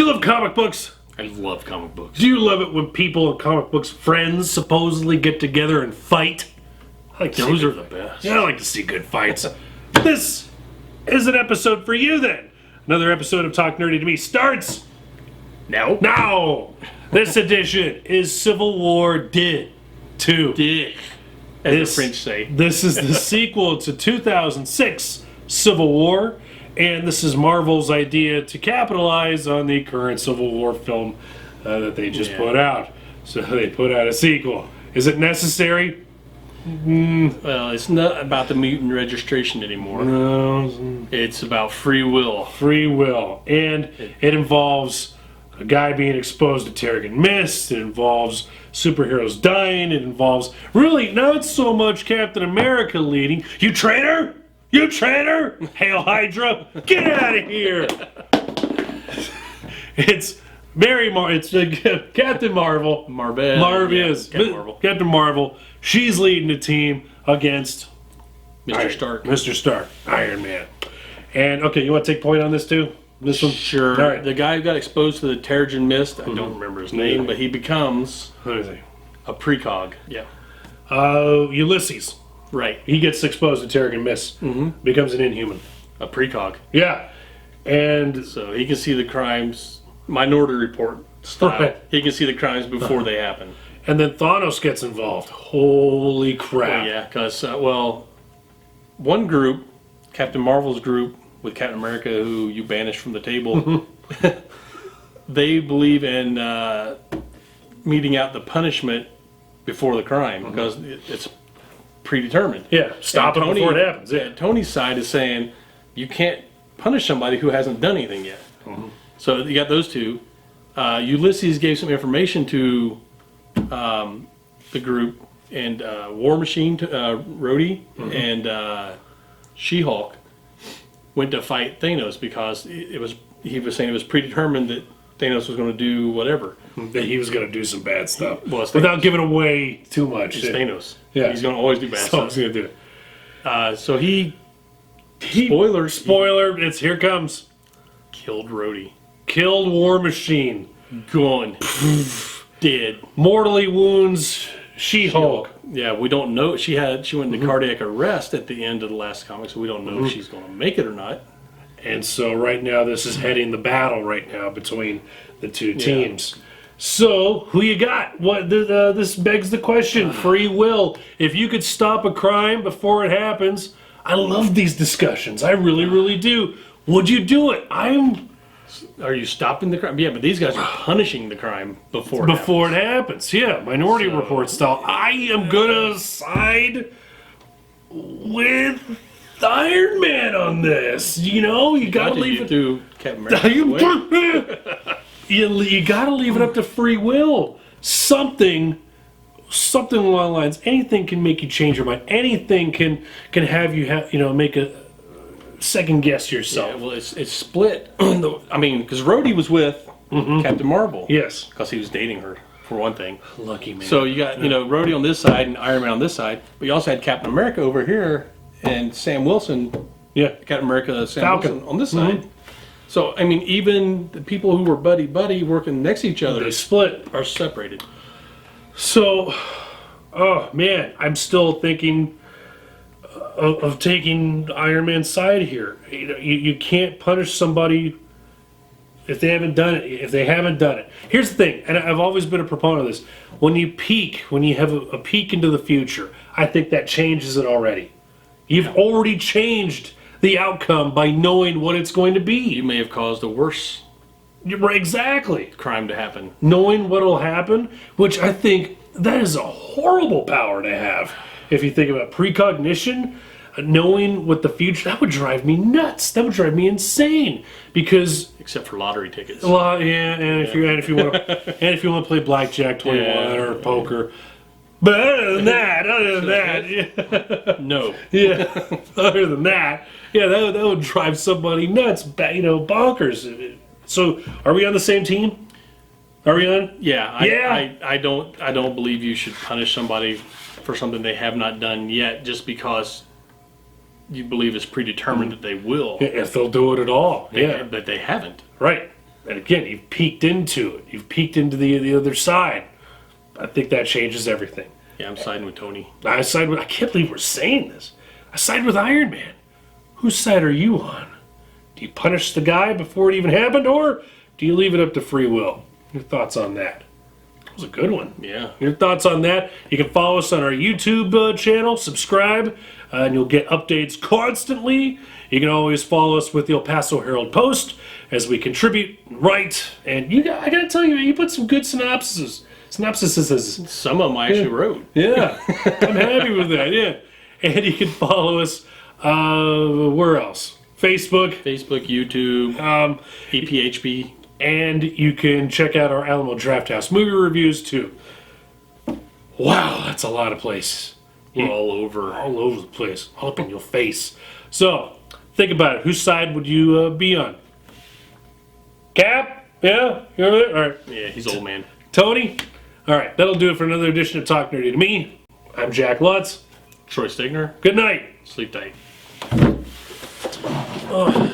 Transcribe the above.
you love comic books? I love comic books. Do you love it when people in comic books, friends, supposedly get together and fight? I like Those are the best. Yeah, I like to see good fights. This is an episode for you then. Another episode of Talk Nerdy to Me starts now. This edition is Civil War Did 2. Dick, as the French say. This is the sequel to 2006 Civil War, and this is Marvel's idea to capitalize on the current Civil War film that they just put out. So they put out a sequel. Is it necessary? Well, it's not about the mutant registration anymore. No. It's about free will. Free will. And it involves a guy being exposed to Terrigen mist. It involves superheroes dying. It involves really not so much Captain America leading. You traitor! You traitor! Hail Hydra! Get out of here! It's Captain Marvel. Captain Marvel. She's leading the team against Mr. Stark, Iron Man. And okay, you want to take point on this too? This one? Sure. All right. The guy who got exposed to the Terrigen mist, I don't remember his name, but he becomes a precog. Yeah. Ulysses. Right. He gets exposed to Terrigen mist. Becomes an Inhuman. A precog. Yeah. And so he can see the crimes, Minority Report style. Right. He can see the crimes before they happen. And then Thanos gets involved. Holy crap. Oh, yeah, because, one group, Captain Marvel's group, with Captain America, who you banished from the table, they believe in meting out the punishment before the crime, because it's predetermined. Yeah, stop it before it happens. Yeah. Tony's side is saying, you can't punish somebody who hasn't done anything yet. So you got those two. Ulysses gave some information to the group, and War Machine, Rhodey, and She-Hulk went to fight Thanos because he was saying it was predetermined that Thanos was going to do whatever. That he was going to do some bad stuff. Well, without giving away too much. It's Thanos. Yeah. He's going to always do bad stuff. He's going to do it. So he Spoiler, it's here comes. Killed Rhodey. Killed War Machine. Gone. Dead. Mortally wounds She-Hulk. Yeah, we don't know. She went into cardiac arrest at the end of the last comic, so we don't know if she's going to make it or not. And so right now, this is heading the battle right now between the two teams. So, who you got? What this begs the question. Free will. If you could stop a crime before it happens, I love these discussions. I really, really do. Would you do it? Are you stopping the crime? Yeah, but these guys are punishing the crime before it happens. Yeah, Minority Report style. I am gonna side with Iron Man on this. You know, you gotta leave it to Captain America. You gotta leave it up to free will. Something along the lines. Anything can make you change your mind. Anything can have you make a second guess yourself. Yeah, well, it's split. I mean, because Rhodey was with Captain Marvel. Yes. Because he was dating her, for one thing. Lucky man. So you got, Rhodey on this side and Iron Man on this side. But you also had Captain America over here and Sam Wilson. Yeah. Captain America, Sam Falcon. Wilson on this side. So, I mean, even the people who were buddy-buddy working next to each other. They split. Are separated. So, oh man, I'm still thinking of taking Iron Man's side here. You can't punish somebody if they haven't done it. Here's the thing, and I've always been a proponent of this. When you have a peek into the future, I think that changes it already. You've already changed the outcome by knowing what it's going to be. You may have caused a worse exactly crime to happen. Knowing what will happen, which I think that is a horrible power to have. If you think about precognition, knowing what the future, that would drive me nuts. That would drive me insane. Because except for lottery tickets. Well, yeah, if you want to play blackjack 21 or poker. But other than that, no. Yeah. Other than that, that would drive somebody nuts. Bonkers. So, are we on the same team? Are we on? Yeah. I don't believe you should punish somebody for something they have not done yet, just because you believe it's predetermined that they will. If they'll do it at all. But they haven't. Right. And again, you've peeked into it. You've peeked into the other side. I think that changes everything. Yeah, I'm siding with Tony. I can't believe we're saying this. I side with Iron Man. Whose side are you on? Do you punish the guy before it even happened, or do you leave it up to free will? Your thoughts on that? That was a good one. Yeah. Your thoughts on that? You can follow us on our YouTube channel, subscribe, and you'll get updates constantly. You can always follow us with the El Paso Herald Post as we contribute, write, and I gotta tell you, you put some good synopsises. Some of them I actually wrote. Yeah, I'm happy with that. Yeah, and you can follow us. Where else? Facebook, YouTube, EPHP. and you can check out our Alamo Draft House movie reviews too. Wow, that's a lot of places. We're all over the place, all up in your face. So, think about it. Whose side would you be on? Cap? Yeah? You over there? All right. Yeah, he's old man. Tony? All right, that'll do it for another edition of Talk Nerdy to Me. I'm Jack Lutz. Troy Stigner. Good night. Sleep tight. Oh.